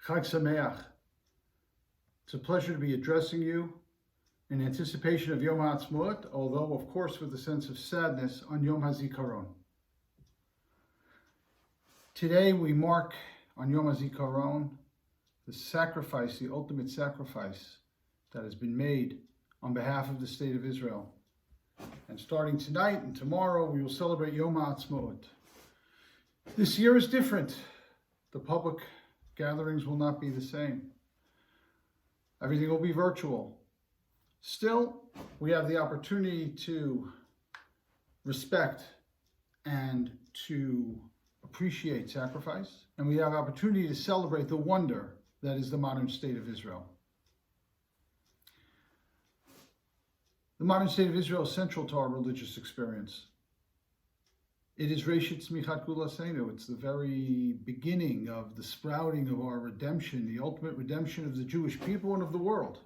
Chag Sameach. It's a pleasure to be addressing you in anticipation of Yom HaAtzmaut, although of course with a sense of sadness on Yom HaZikaron. Today we mark on Yom HaZikaron the sacrifice, the ultimate sacrifice that has been made on behalf of the state of Israel. And starting tonight and tomorrow, we will celebrate Yom HaAtzmaut. This year is different. The public gatherings will not be the same. Everything will be virtual. Still, we have the opportunity to respect and to appreciate sacrifice, and we have opportunity to celebrate the wonder that is the modern state of Israel. The modern state of Israel is central to our religious experience. It is Reshit Tzmichat Gulasenu. It's the very beginning of the sprouting of our redemption, the ultimate redemption of the Jewish people and of the world.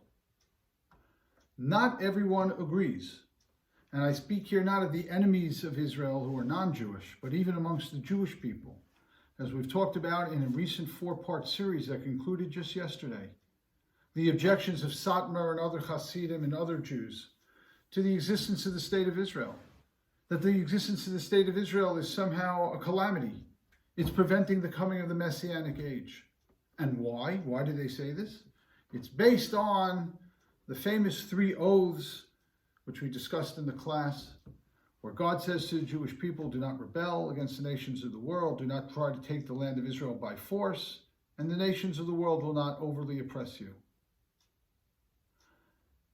Not everyone agrees. And I speak here not of the enemies of Israel who are non-Jewish, but even amongst the Jewish people, as we've talked about in a recent 4-part series that concluded just yesterday. The objections of Satmar and other Hasidim and other Jews to the existence of the state of Israel. That the existence of the state of Israel is somehow a calamity. It's preventing the coming of the Messianic age. And why? Why do they say this? It's based on the famous 3 oaths, which we discussed in the class, where God says to the Jewish people, do not rebel against the nations of the world, do not try to take the land of Israel by force, and the nations of the world will not overly oppress you.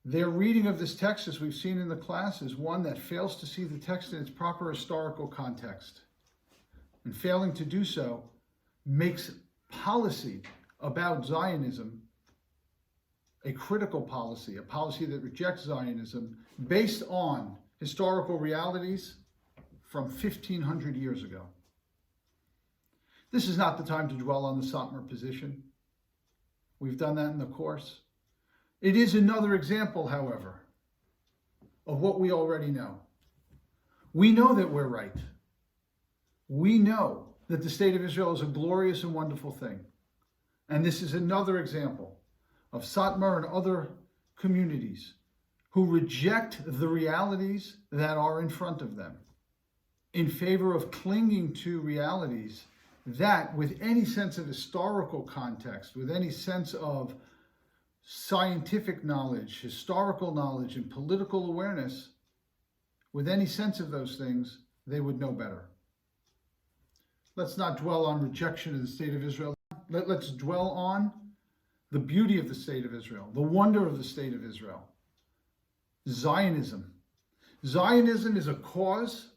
Their reading of this text, as we've seen in the class, is one that fails to see the text in its proper historical context. And failing to do so makes policy about Zionism a critical policy, a policy that rejects Zionism based on historical realities from 1,500 years ago. This is not the time to dwell on the Satmar position. We've done that in the course. It is another example, however, of what we already know. We know that we're right. We know that the state of Israel is a glorious and wonderful thing. And this is another example of Satmar and other communities who reject the realities that are in front of them in favor of clinging to realities that, with any sense of historical context, with any sense of scientific knowledge, historical knowledge, and political awareness, with any sense of those things, they would know better. Let's not dwell on rejection of the state of Israel. Let's dwell on the beauty of the state of Israel, the wonder of the state of Israel. Zionism. Zionism is a cause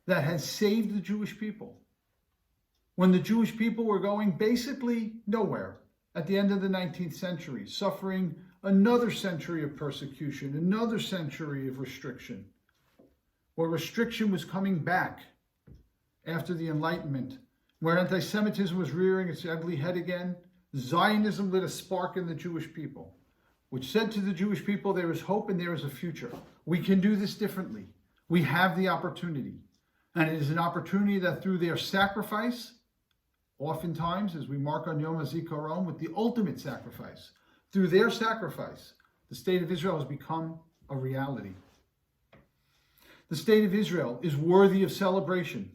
that has saved the Jewish people. When the Jewish people were going basically nowhere at the end of the 19th century, suffering another century of persecution, another century of restriction, where restriction was coming back after the Enlightenment, where anti-Semitism was rearing its ugly head again, Zionism lit a spark in the Jewish people, which said to the Jewish people, there is hope and there is a future. We can do this differently. We have the opportunity. And it is an opportunity that through their sacrifice, oftentimes, as we mark on Yom HaZikaron, with the ultimate sacrifice, through their sacrifice, the state of Israel has become a reality. The state of Israel is worthy of celebration.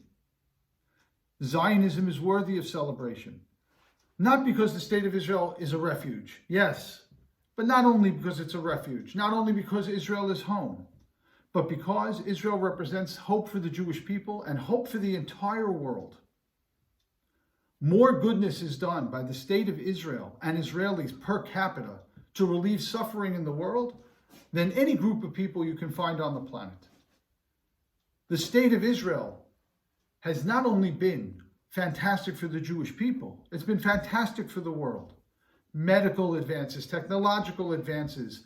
Zionism is worthy of celebration. Not because the state of Israel is a refuge, yes, but not only because it's a refuge, not only because Israel is home, but because Israel represents hope for the Jewish people and hope for the entire world. More goodness is done by the state of Israel and Israelis per capita to relieve suffering in the world than any group of people you can find on the planet. The state of Israel has not only been fantastic for the Jewish people, it's been fantastic for the world. Medical advances, technological advances,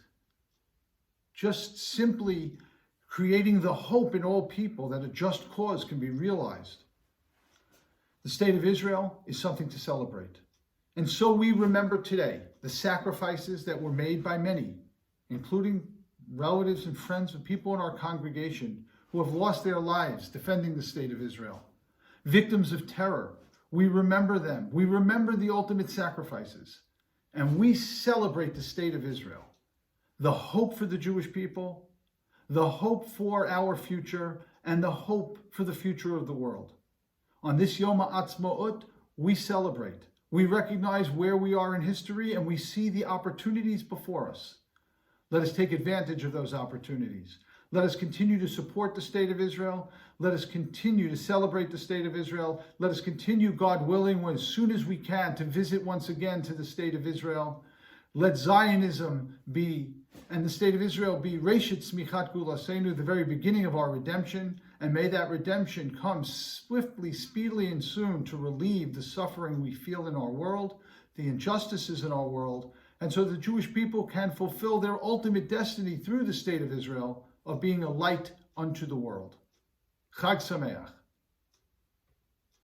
just simply creating the hope in all people that a just cause can be realized. The state of Israel is something to celebrate. And so we remember today the sacrifices that were made by many, including relatives and friends of people in our congregation who have lost their lives defending the state of Israel. Victims of terror We remember them. We remember the ultimate sacrifices. And we celebrate the state of Israel, the hope for the Jewish people, the hope for our future, and the hope for the future of the world. On this Yom HaAtzmaut, we celebrate. We recognize where we are in history, and we see the opportunities before us. Let us take advantage of those opportunities. Let us continue to support the state of Israel. Let us continue to celebrate the state of Israel. Let us continue, God willing, as soon as we can, to visit once again to the state of Israel. Let Zionism be, and the state of Israel be, Reshit Smichat Gulasenu, the very beginning of our redemption. And may that redemption come swiftly, speedily, and soon to relieve the suffering we feel in our world, the injustices in our world, and so the Jewish people can fulfill their ultimate destiny through the state of Israel of being a light unto the world. Chag Sameach.